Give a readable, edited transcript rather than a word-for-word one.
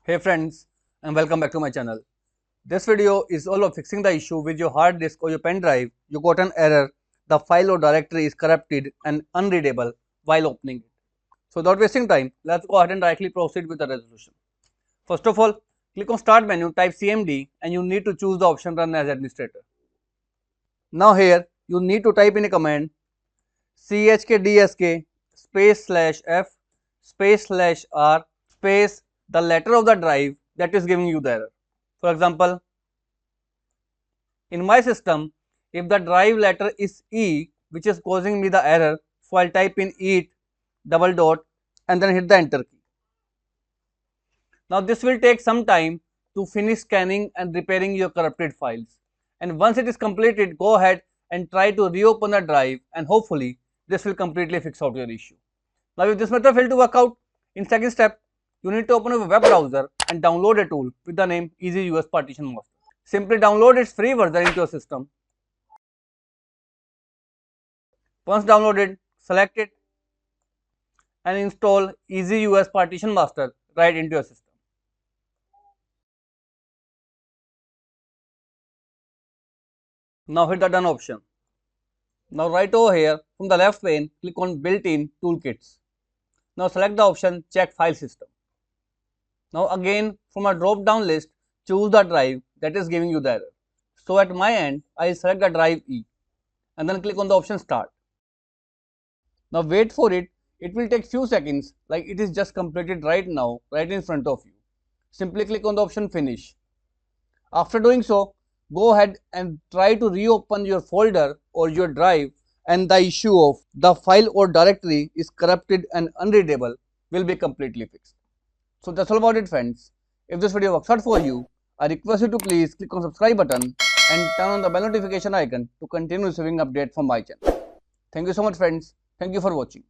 Hey friends, and welcome back to my channel. This video is all of fixing the issue with your hard disk or your pen drive. You got an error, the file or directory is corrupted and unreadable while opening it. So without wasting time, let's go ahead and directly proceed with the resolution. First of all, click on Start menu, type CMD and you need to choose the option Run as Administrator. Now here, you need to type in a command chkdsk /f /r space the letter of the drive that is giving you the error. For example, in my system, if the drive letter is E which is causing me the error, so I'll type in EAT double dot and then hit the enter key. Now this will take some time to finish scanning and repairing your corrupted files, and once it is completed, go ahead and try to reopen the drive and hopefully this will completely fix out your issue. Now if this method failed to work out, in second step, you need to open up a web browser and download a tool with the name Easy US Partition Master. Simply download its free version into your system. Once downloaded, select it and install Easy US Partition Master right into your system. Now hit the done option. Now right over here from the left pane, click on built-in toolkits. Now select the option check file system. Now again from a drop down list, choose the drive that is giving you the error. So at my end, I will select the drive E and then click on the option start. Now wait for it, it will take few seconds, like it is just completed right now, right in front of you. Simply click on the option finish. After doing so, go ahead and try to reopen your folder or your drive, and the issue of the file or directory is corrupted and unreadable will be completely fixed. So that's all about it friends. If this video works out for you, I request you to please click on subscribe button and turn on the bell notification icon to continue receiving updates from my channel. Thank you so much friends. Thank you for watching.